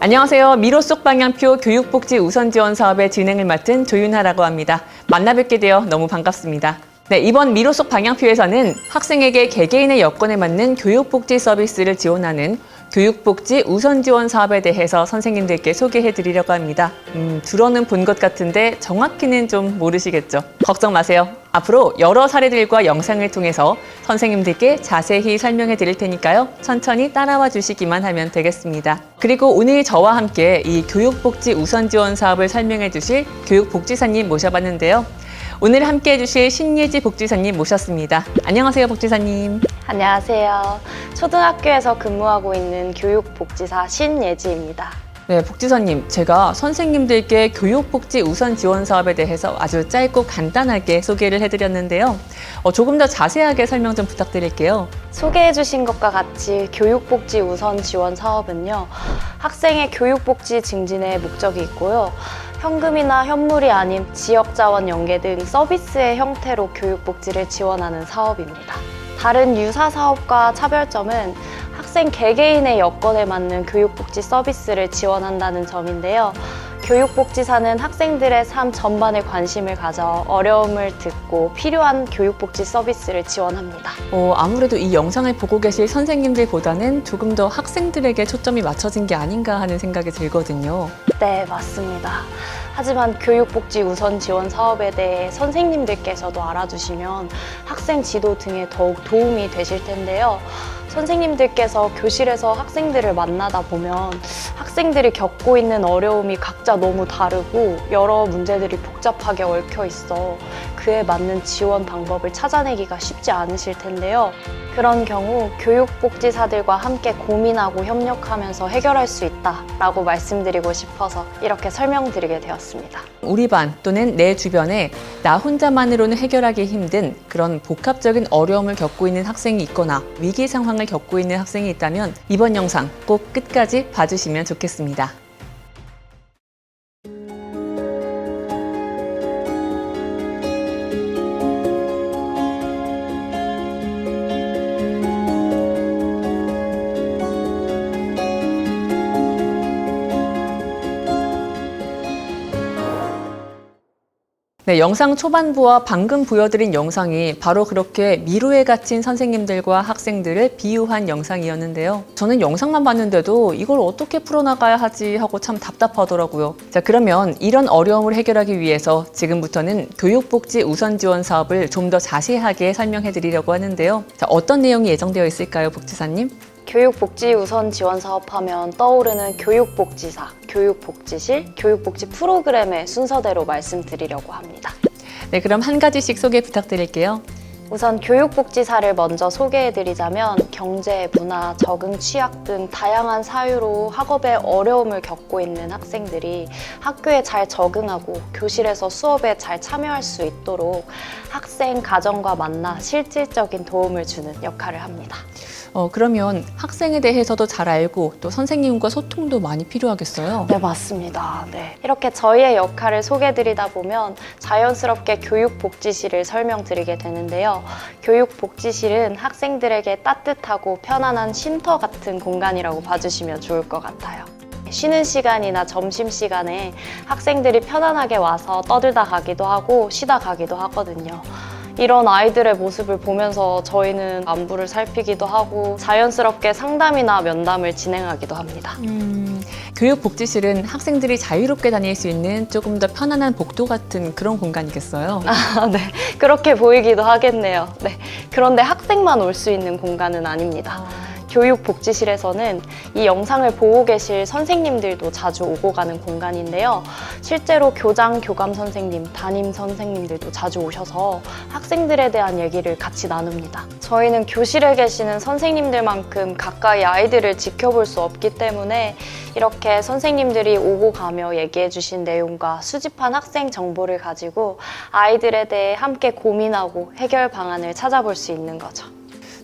안녕하세요. 미로 속 방향표 교육복지 우선지원 사업의 진행을 맡은 조윤하라고 합니다. 만나 뵙게 되어 너무 반갑습니다. 네, 이번 미로 속 방향표에서는 학생에게 개개인의 여건에 맞는 교육복지 서비스를 지원하는 교육복지 우선지원 사업에 대해서 선생님들께 소개해 드리려고 합니다. 들어는 본 것 같은데 정확히는 좀 모르시겠죠? 걱정 마세요. 앞으로 여러 사례들과 영상을 통해서 선생님들께 자세히 설명해 드릴 테니까요. 천천히 따라와 주시기만 하면 되겠습니다. 그리고 오늘 저와 함께 이 교육복지 우선지원 사업을 설명해 주실 교육복지사님 모셔봤는데요. 오늘 함께 해주실 신예지 복지사님 모셨습니다. 안녕하세요, 복지사님. 안녕하세요. 초등학교에서 근무하고 있는 교육복지사 신예지입니다. 네, 복지사님, 제가 선생님들께 교육복지 우선 지원 사업에 대해서 아주 짧고 간단하게 소개를 해드렸는데요. 조금 더 자세하게 설명 좀 부탁드릴게요. 소개해 주신 것과 같이 교육복지 우선 지원 사업은요, 학생의 교육복지 증진에 목적이 있고요. 현금이나 현물이 아닌 지역자원 연계 등 서비스의 형태로 교육복지를 지원하는 사업입니다. 다른 유사 사업과 차별점은 학생 개개인의 여건에 맞는 교육복지 서비스를 지원한다는 점인데요. 교육복지사는 학생들의 삶 전반에 관심을 가져 어려움을 듣고 필요한 교육복지 서비스를 지원합니다. 아무래도 이 영상을 보고 계실 선생님들보다는 조금 더 학생들에게 초점이 맞춰진 게 아닌가 하는 생각이 들거든요. 네, 맞습니다. 하지만 교육복지 우선 지원 사업에 대해 선생님들께서도 알아두시면 학생 지도 등에 더욱 도움이 되실 텐데요. 선생님들께서 교실에서 학생들을 만나다 보면 학생들이 겪고 있는 어려움이 각자 너무 다르고 여러 문제들이 복잡하게 얽혀 있어 그에 맞는 지원 방법을 찾아내기가 쉽지 않으실 텐데요. 그런 경우 교육복지사들과 함께 고민하고 협력하면서 해결할 수 있다라고 말씀드리고 싶어서 이렇게 설명드리게 되었습니다. 우리 반 또는 내 주변에 나 혼자만으로는 해결하기 힘든 그런 복합적인 어려움을 겪고 있는 학생이 있거나 위기 상황을 겪고 있는 학생이 있다면 이번 영상 꼭 끝까지 봐주시면 좋겠습니다. 네, 영상 초반부와 방금 보여드린 영상이 바로 그렇게 미로에 갇힌 선생님들과 학생들을 비유한 영상이었는데요. 저는 영상만 봤는데도 이걸 어떻게 풀어나가야 하지 하고 참 답답하더라고요. 자, 그러면 이런 어려움을 해결하기 위해서 지금부터는 교육복지 우선지원 사업을 좀 더 자세하게 설명해 드리려고 하는데요. 자, 어떤 내용이 예정되어 있을까요, 복지사님? 교육복지 우선 지원 사업하면 떠오르는 교육복지사, 교육복지실, 교육복지 프로그램의 순서대로 말씀드리려고 합니다. 네, 그럼 한 가지씩 소개 부탁드릴게요. 우선 교육복지사를 먼저 소개해드리자면 경제, 문화, 적응 취약 등 다양한 사유로 학업에 어려움을 겪고 있는 학생들이 학교에 잘 적응하고 교실에서 수업에 잘 참여할 수 있도록 학생, 가정과 만나 실질적인 도움을 주는 역할을 합니다. 그러면 학생에 대해서도 잘 알고 또 선생님과 소통도 많이 필요하겠어요? 네, 맞습니다. 네. 이렇게 저희의 역할을 소개해드리다 보면 자연스럽게 교육복지실을 설명드리게 되는데요. 교육복지실은 학생들에게 따뜻하고 편안한 쉼터 같은 공간이라고 봐주시면 좋을 것 같아요. 쉬는 시간이나 점심시간에 학생들이 편안하게 와서 떠들다 가기도 하고 쉬다 가기도 하거든요. 이런 아이들의 모습을 보면서 저희는 안부를 살피기도 하고 자연스럽게 상담이나 면담을 진행하기도 합니다. 교육복지실은 학생들이 자유롭게 다닐 수 있는 조금 더 편안한 복도 같은 그런 공간이겠어요? 네. 그렇게 보이기도 하겠네요. 네. 그런데 학생만 올 수 있는 공간은 아닙니다. 교육복지실에서는 이 영상을 보고 계실 선생님들도 자주 오고 가는 공간인데요. 실제로 교장, 교감 선생님, 담임 선생님들도 자주 오셔서 학생들에 대한 얘기를 같이 나눕니다. 저희는 교실에 계시는 선생님들만큼 가까이 아이들을 지켜볼 수 없기 때문에 이렇게 선생님들이 오고 가며 얘기해 주신 내용과 수집한 학생 정보를 가지고 아이들에 대해 함께 고민하고 해결 방안을 찾아볼 수 있는 거죠.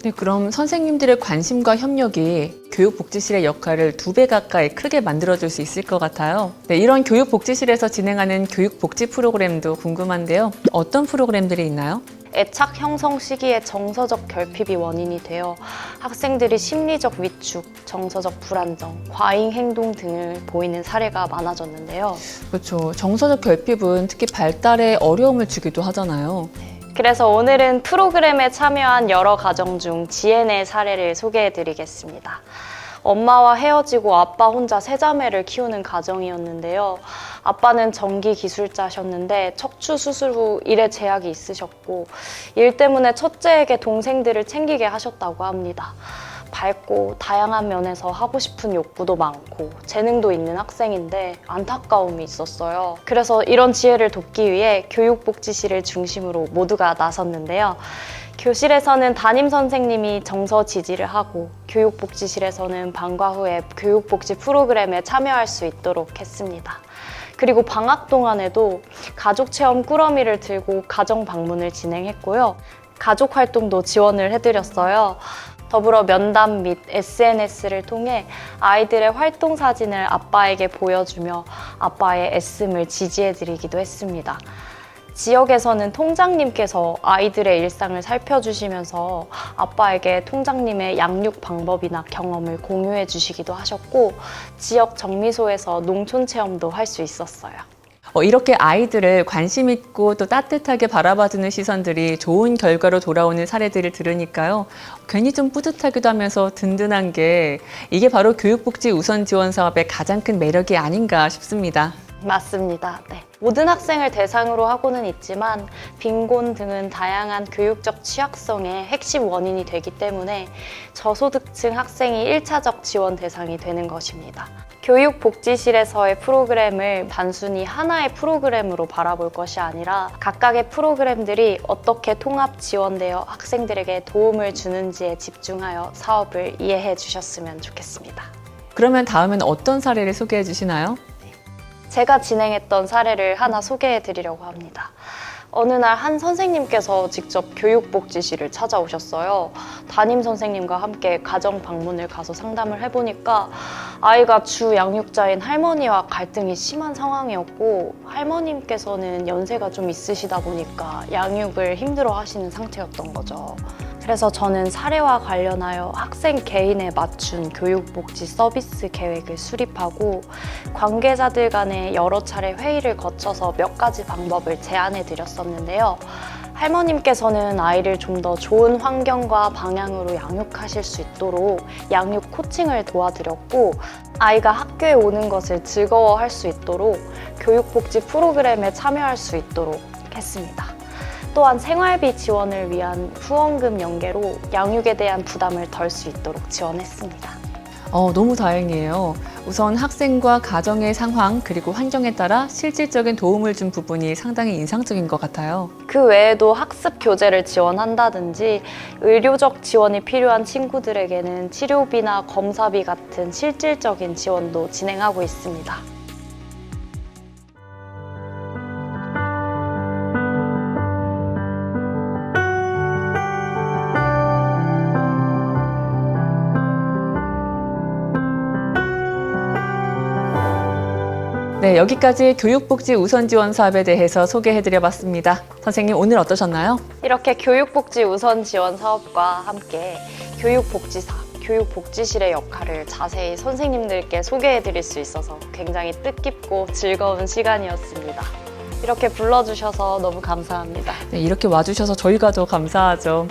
네, 그럼 선생님들의 관심과 협력이 교육복지실의 역할을 2배 가까이 크게 만들어줄 수 있을 것 같아요. 네, 이런 교육복지실에서 진행하는 교육복지 프로그램도 궁금한데요. 어떤 프로그램들이 있나요? 애착 형성 시기에 정서적 결핍이 원인이 되어 학생들이 심리적 위축, 정서적 불안정, 과잉 행동 등을 보이는 사례가 많아졌는데요. 그렇죠. 정서적 결핍은 특히 발달에 어려움을 주기도 하잖아요. 그래서 오늘은 프로그램에 참여한 여러 가정 중 지혜네 사례를 소개해드리겠습니다. 엄마와 헤어지고 아빠 혼자 세 자매를 키우는 가정이었는데요. 아빠는 전기 기술자셨는데 척추 수술 후 일에 제약이 있으셨고 일 때문에 첫째에게 동생들을 챙기게 하셨다고 합니다. 밝고 다양한 면에서 하고 싶은 욕구도 많고 재능도 있는 학생인데 안타까움이 있었어요. 그래서 이런 지혜를 돕기 위해 교육복지실을 중심으로 모두가 나섰는데요. 교실에서는 담임 선생님이 정서 지지를 하고 교육복지실에서는 방과 후에 교육복지 프로그램에 참여할 수 있도록 했습니다. 그리고 방학 동안에도 가족체험 꾸러미를 들고 가정 방문을 진행했고요. 가족 활동도 지원을 해드렸어요. 더불어 면담 및 SNS를 통해 아이들의 활동 사진을 아빠에게 보여주며 아빠의 애씀을 지지해드리기도 했습니다. 지역에서는 통장님께서 아이들의 일상을 살펴주시면서 아빠에게 통장님의 양육 방법이나 경험을 공유해 주시기도 하셨고 지역 정미소에서 농촌 체험도 할 수 있었어요. 이렇게 아이들을 관심 있고 또 따뜻하게 바라봐주는 시선들이 좋은 결과로 돌아오는 사례들을 들으니까요. 괜히 좀 뿌듯하기도 하면서 든든한 게 이게 바로 교육복지 우선 지원 사업의 가장 큰 매력이 아닌가 싶습니다. 맞습니다. 네. 모든 학생을 대상으로 하고는 있지만 빈곤 등은 다양한 교육적 취약성의 핵심 원인이 되기 때문에 저소득층 학생이 1차적 지원 대상이 되는 것입니다. 교육복지실에서의 프로그램을 단순히 하나의 프로그램으로 바라볼 것이 아니라 각각의 프로그램들이 어떻게 통합 지원되어 학생들에게 도움을 주는지에 집중하여 사업을 이해해 주셨으면 좋겠습니다. 그러면 다음엔 어떤 사례를 소개해 주시나요? 제가 진행했던 사례를 하나 소개해 드리려고 합니다. 어느 날 한 선생님께서 직접 교육복지실을 찾아오셨어요. 담임 선생님과 함께 가정 방문을 가서 상담을 해보니까 아이가 주 양육자인 할머니와 갈등이 심한 상황이었고 할머님께서는 연세가 좀 있으시다 보니까 양육을 힘들어 하시는 상태였던 거죠. 그래서 저는 사례와 관련하여 학생 개인에 맞춘 교육복지 서비스 계획을 수립하고 관계자들 간에 여러 차례 회의를 거쳐서 몇 가지 방법을 제안해 드렸었는데요. 할머님께서는 아이를 좀 더 좋은 환경과 방향으로 양육하실 수 있도록 양육 코칭을 도와드렸고 아이가 학교에 오는 것을 즐거워할 수 있도록 교육복지 프로그램에 참여할 수 있도록 했습니다. 또한 생활비 지원을 위한 후원금 연계로 양육에 대한 부담을 덜 수 있도록 지원했습니다. 너무 다행이에요. 우선 학생과 가정의 상황 그리고 환경에 따라 실질적인 도움을 준 부분이 상당히 인상적인 것 같아요. 그 외에도 학습 교재를 지원한다든지 의료적 지원이 필요한 친구들에게는 치료비나 검사비 같은 실질적인 지원도 진행하고 있습니다. 네, 여기까지 교육복지 우선 지원 사업에 대해서 소개해드려봤습니다. 선생님, 오늘 어떠셨나요? 이렇게 교육복지 우선 지원 사업과 함께 교육복지사, 교육복지실의 역할을 자세히 선생님들께 소개해드릴 수 있어서 굉장히 뜻깊고 즐거운 시간이었습니다. 이렇게 불러주셔서 너무 감사합니다. 네, 이렇게 와주셔서 저희가 더 감사하죠.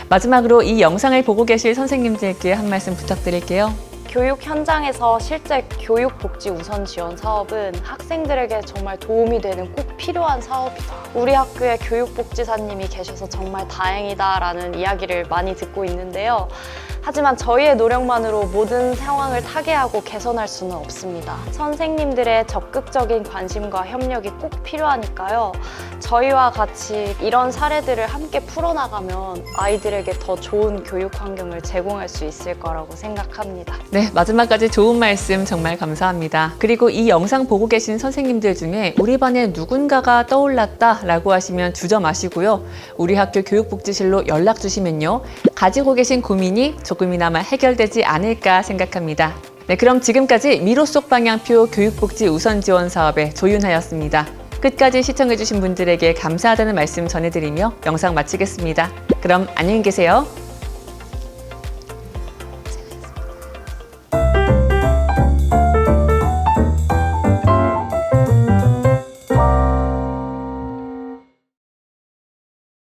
마지막으로 이 영상을 보고 계실 선생님들께 한 말씀 부탁드릴게요. 교육 현장에서 실제 교육복지 우선 지원 사업은 학생들에게 정말 도움이 되는 꼭 필요한 사업이다. 우리 학교에 교육복지사님이 계셔서 정말 다행이다라는 이야기를 많이 듣고 있는데요. 하지만 저희의 노력만으로 모든 상황을 타개하고 개선할 수는 없습니다. 선생님들의 적극적인 관심과 협력이 꼭 필요하니까요. 저희와 같이 이런 사례들을 함께 풀어나가면 아이들에게 더 좋은 교육 환경을 제공할 수 있을 거라고 생각합니다. 네, 마지막까지 좋은 말씀 정말 감사합니다. 그리고 이 영상 보고 계신 선생님들 중에 우리 반에 누군가가 떠올랐다라고 하시면 주저 마시고요. 우리 학교 교육복지실로 연락 주시면요. 가지고 계신 고민이 조금이나마 해결되지 않을까 생각합니다. 네, 그럼 지금까지 미로 속 방향표 교육복지 우선 지원 사업의 조윤하였습니다. 끝까지 시청해주신 분들에게 감사하다는 말씀 전해드리며 영상 마치겠습니다. 그럼 안녕히 계세요.